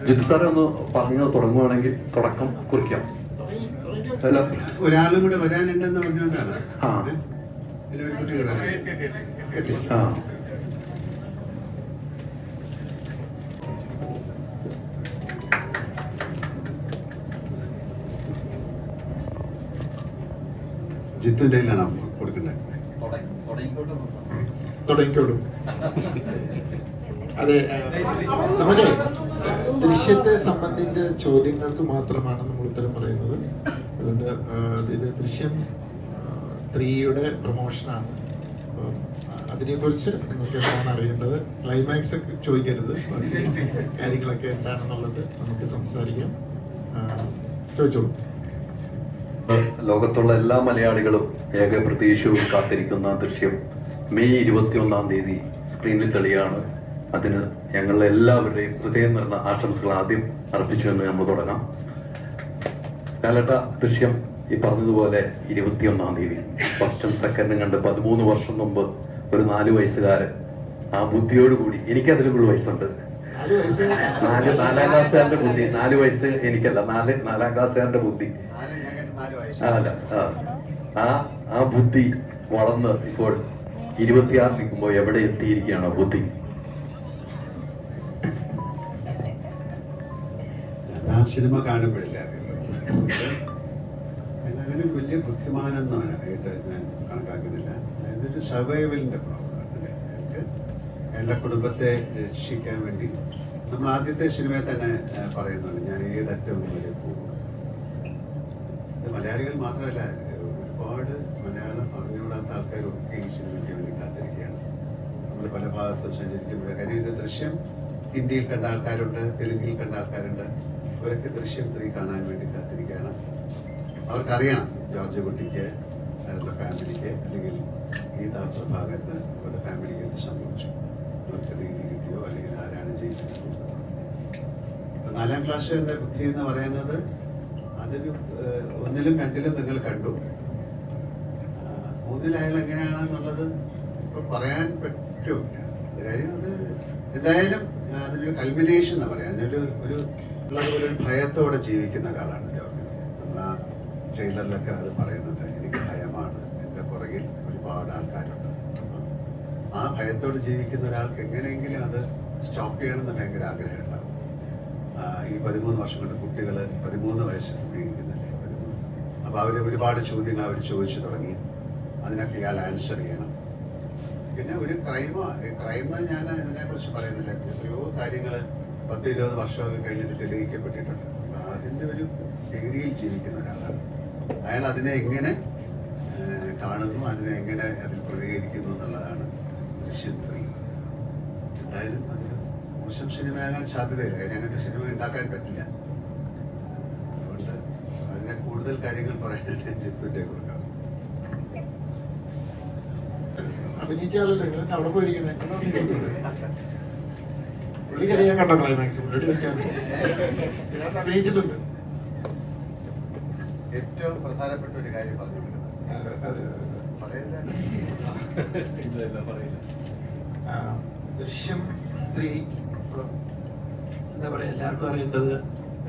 ജിത്തു സാറെ ഒന്ന് പറഞ്ഞു തുടങ്ങുവാണെങ്കിൽ തുടക്കം കുറിക്കാം. ഒരാളും കൂടെ വരാനുണ്ടെന്ന് പറഞ്ഞുകൊണ്ടാണ്. ജിത്തുൻ്റെ കയ്യിലാണ് കൊടുക്കേണ്ടത്. തുടങ്ങിക്കോളൂ. അതെ, നമുക്ക് ദൃശ്യത്തെ സംബന്ധിച്ച ചോദ്യങ്ങൾക്ക് മാത്രമാണ് നമ്മൾ ഉത്തരം പറയുന്നത്. അതുകൊണ്ട് ഇത് ദൃശ്യം 3യുടെ പ്രൊമോഷനാണ്. അപ്പം അതിനെക്കുറിച്ച് നിങ്ങൾക്ക് എന്താണ് അറിയേണ്ടത്, ക്ലൈമാക്സ് ഒക്കെ ചോദിക്കരുത്, കാര്യങ്ങളൊക്കെ എന്താണെന്നുള്ളത് നമുക്ക് സംസാരിക്കാം. ചോദിച്ചോളൂ. ലോകത്തുള്ള എല്ലാ മലയാളികളും ഏക പ്രതീക്ഷവും കാത്തിരിക്കുന്ന ദൃശ്യം മെയ് 21-ാം തീയതി സ്ക്രീനിൽ തെളിയാണ്. അതിന് ഞങ്ങളുടെ എല്ലാവരുടെയും ഹൃദയം നിറഞ്ഞ ആശംസകൾ ആദ്യം അർപ്പിച്ചു എന്ന് നമ്മൾ തുടങ്ങാം. ലാലേട്ട, ദൃശ്യം ഈ പറഞ്ഞതുപോലെ 21-ാം തീയതി ഫസ്റ്റും സെക്കൻഡും കണ്ട് 13 വർഷം മുമ്പ് ഒരു 4 വയസ്സുകാരൻ ആ ബുദ്ധിയോടുകൂടി, എനിക്കതിലുള്ള വയസ്സുണ്ട്, 4 ക്ലാസ്സുകാരൻ്റെ ബുദ്ധി, 4 വയസ്സ് എനിക്കല്ല, 4 ക്ലാസ്സുകാരൻ്റെ ബുദ്ധി അല്ല, ആ ബുദ്ധി വളർന്ന് ഇപ്പോൾ 26 നിൽക്കുമ്പോൾ എവിടെ എത്തിയിരിക്കുകയാണോ ബുദ്ധി? ആ സിനിമ കാണുമ്പോഴില്ല അങ്ങനെ വലിയ ബുദ്ധിമാനെന്നായിട്ട് ഞാൻ കണക്കാക്കുന്നില്ല. ഇതൊരു സർവൈവലിൻ്റെ പ്രോബ്ലമാണ് അല്ലേ. എനിക്ക് എല്ലാ കുടുംബത്തെ രക്ഷിക്കാൻ വേണ്ടി നമ്മൾ ആദ്യത്തെ സിനിമയിൽ തന്നെ പറയുന്നുണ്ട്, ഞാൻ ഏതറ്റവും വരെ പോകും. ഇത് മലയാളികൾ മാത്രമല്ല, ഒരുപാട് മലയാളം അറിഞ്ഞുകൂടാത്ത ആൾക്കാരൊക്കെ ഈ സിനിമയ്ക്ക് വേണ്ടി കാത്തിരിക്കുകയാണ്. നമ്മൾ പല ഭാഗത്തും സഞ്ചരിക്കുമ്പോഴേ, കാര്യം ഇത് ദൃശ്യം ഹിന്ദിയിൽ കണ്ട ആൾക്കാരുണ്ട്, തെലുങ്കിൽ കണ്ട ആൾക്കാരുണ്ട്. അവരൊക്കെ ദൃശ്യം 3 കാണാൻ വേണ്ടി കാത്തിരിക്കുകയാണ്. അവർക്കറിയണം ജോർജ് കുട്ടിക്ക്, അവരുടെ ഫാമിലിക്ക്, അല്ലെങ്കിൽ ഗീതാ പ്രഭാകരന് അവരുടെ ഫാമിലിക്ക് എന്ത് സംഭവിച്ചു, അവർക്ക് നീതി കിട്ടിയോ, അല്ലെങ്കിൽ ആരാണ് ജയിച്ചത്. 4-ാം ക്ലാസ്സുകാരുടെ ബുദ്ധി എന്ന് പറയുന്നത് അതൊരു 1-ലും 2-ലും നിങ്ങൾ കണ്ടു. 3-ൽ എങ്ങനെയാണെന്നുള്ളത് ഇപ്പൊ പറയാൻ പറ്റില്ല. അത് കാര്യം അത് എന്തായാലും അതിനൊരു കൾമിനേഷൻ എന്ന് പറയാം. അതിനൊരു ഉള്ളതുപോലെ ഒരു ഭയത്തോടെ ജീവിക്കുന്ന ഒരാളാണ് ജോർജ്. നമ്മൾ ആ ട്രെയിലറിലൊക്കെ അത് പറയുന്നുണ്ട്, എനിക്ക് ഭയമാണ്, എൻ്റെ പുറകിൽ ഒരുപാട് ആൾക്കാരുണ്ട്. അപ്പം ആ ഭയത്തോടെ ജീവിക്കുന്ന ഒരാൾക്ക് എങ്ങനെയെങ്കിലും അത് സ്റ്റോപ്പ് ചെയ്യണമെന്ന് ഭയങ്കര ആഗ്രഹം ഉണ്ടാവും. ഈ 13 വർഷം കൊണ്ട് കുട്ടികൾ 13 വയസ്സ് കൂടിയിരിക്കുന്നില്ലേ, 13. അപ്പോൾ അവർ ഒരുപാട് ചോദ്യങ്ങൾ അവർ ചോദിച്ചു തുടങ്ങി. അതിനൊക്കെ ഇയാൾ ആൻസർ ചെയ്യണം. പിന്നെ ഒരു ക്രൈം ഞാൻ ഇതിനെക്കുറിച്ച് പറയുന്നില്ല. എത്രയോ കാര്യങ്ങൾ 10-20 വർഷമൊക്കെ കഴിഞ്ഞിട്ട് തെളിയിക്കപ്പെട്ടിട്ടുണ്ട്. അപ്പം അതിൻ്റെ ഒരു പേടിയിൽ ജീവിക്കുന്ന ഒരാളാണ് അയാൾ. അതിനെ എങ്ങനെ കാണുന്നു, അതിനെ എങ്ങനെ അതിൽ പ്രതികരിക്കുന്നു എന്നുള്ളതാണ് ദൃശ്യം 3. എന്തായാലും അതൊരു മോശം സിനിമയാകാൻ സാധ്യതയില്ല. കാര്യം അങ്ങനത്തെ സിനിമ ഉണ്ടാക്കാൻ പറ്റില്ല. അതുകൊണ്ട് അതിനെ കൂടുതൽ കാര്യങ്ങൾ പറയാനായിട്ട് ജിത്തുവിൻ്റെ കൊടുക്കാം. അഭിനയിച്ചാലല്ലേ അവിടെ പോയിരിക്കണേ. പുള്ളിക്കറിയാൻ ഞാൻ കണ്ടോ ക്ലൈമാക്സ് പുള്ളിയോട് ചോദിച്ചാൽ ഞാൻ അഭിനയിച്ചിട്ടുണ്ട്. ഏറ്റവും പ്രധാനപ്പെട്ട ഒരു കാര്യം പറഞ്ഞു, ദൃശ്യം 3 എന്താ പറയുക, എല്ലാവർക്കും അറിയേണ്ടത്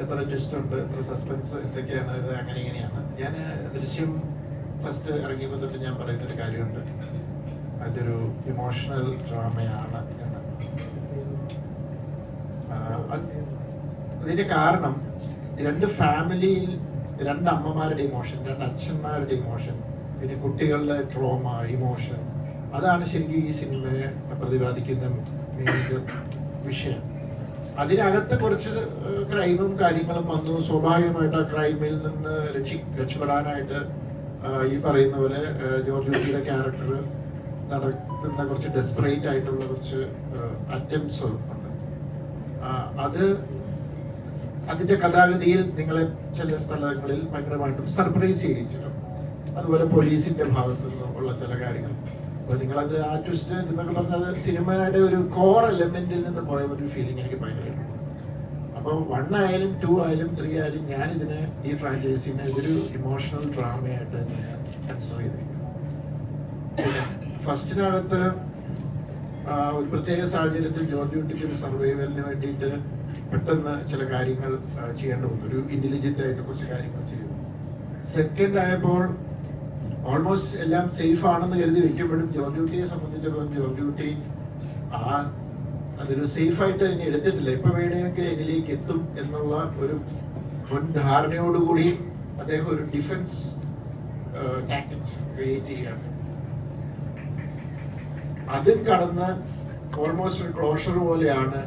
എത്ര ട്വിസ്റ്റ് ഉണ്ട്, എത്ര സസ്പെൻസ്, എന്തൊക്കെയാണ് ഇത്, അങ്ങനെ ഇങ്ങനെയാണ്. ഞാൻ ദൃശ്യം ഫസ്റ്റ് ഇറങ്ങിയപ്പോൾ തൊട്ട് ഞാൻ പറയുന്നൊരു കാര്യമുണ്ട്, അതൊരു ഇമോഷണൽ ഡ്രാമയാണ് എന്ന്. അതിൻ്റെ കാരണം 2 ഫാമിലിയിൽ 2 അമ്മമാരുടെ ഇമോഷൻ, 2 അച്ഛന്മാരുടെ ഇമോഷൻ, പിന്നെ കുട്ടികളുടെ ട്രോമ, ഇമോഷൻ, അതാണ് ശരിക്കും ഈ സിനിമയെ പ്രതിപാദിക്കുന്ന മേജർ വിഷയം. അതിനകത്ത് കുറച്ച് ക്രൈമും കാര്യങ്ങളും വന്നു. സ്വാഭാവികമായിട്ട് ആ ക്രൈമിൽ നിന്ന് രക്ഷപ്പെടാനായിട്ട് ഈ പറയുന്ന പോലെ ജോർജ് കുട്ടിയുടെ ക്യാരക്ടർ നടത്തുന്ന കുറച്ച് ഡെസ്പറേറ്റ് ആയിട്ടുള്ള കുറച്ച് അറ്റംപ്റ്റ്സ് ഉണ്ട്. അത് അതിൻ്റെ കഥാഗതിയിൽ നിങ്ങളെ ചില സ്ഥലങ്ങളിൽ ഭയങ്കരമായിട്ടും സർപ്രൈസ് ചെയ്യിച്ചിട്ടുണ്ട്. അതുപോലെ പോലീസിന്റെ ഭാഗത്തു നിന്നുള്ള ചില കാര്യങ്ങൾ. അപ്പൊ നിങ്ങളത് ആ ട്വിസ്റ്റ് എന്നൊക്കെ പറഞ്ഞത് സിനിമയുടെ ഒരു കോർ എലമെന്റിൽ നിന്ന് പോയ ഒരു ഫീലിംഗ് എനിക്ക് ഭയങ്കരമായിട്ട്. അപ്പോൾ 1 ആയാലും 2 ആയാലും 3 ആയാലും ഞാനിതിനെ ഈ ഫ്രാഞ്ചൈസിനെ ഇതൊരു ഇമോഷണൽ ഡ്രാമയായിട്ട് ഞാൻ കൺസിഡർ ചെയ്തിരിക്കുന്നു. പിന്നെ ഫസ്റ്റിനകത്ത് ഒരു പ്രത്യേക സാഹചര്യത്തിൽ ജോർജ് കുട്ടിക്ക് ഒരു സർവൈവലിന് വേണ്ടിയിട്ട് പെട്ടെന്ന് ചില കാര്യങ്ങൾ ചെയ്യേണ്ടി വന്നു. ഒരു ഇന്റലിജന്റ് ആയിട്ട് കുറച്ച് കാര്യങ്ങൾ ചെയ്തു. സെക്കൻഡ് ആയപ്പോൾ ഓൾമോസ്റ്റ് എല്ലാം സേഫ് ആണെന്ന് കരുതി വെക്കുമ്പോഴും ജോർജ് കുട്ടിയെ സംബന്ധിച്ചിടത്തോളം ജോർജ് കുട്ടി അതൊരു സേഫായിട്ട് ഇനി എടുത്തിട്ടില്ല. ഇപ്പൊ വേണമെങ്കിൽ എന്നിലേക്ക് എത്തും എന്നുള്ള ഒരു മുൻധാരണയോടുകൂടി അദ്ദേഹം ഒരു ഡിഫൻസ് ടാക്ടിക്സ് ക്രിയേറ്റ് ചെയ്യുകയാണ്. അതും കടന്ന് ഓൾമോസ്റ്റ് ഒരു ക്ലോഷർ പോലെയാണ്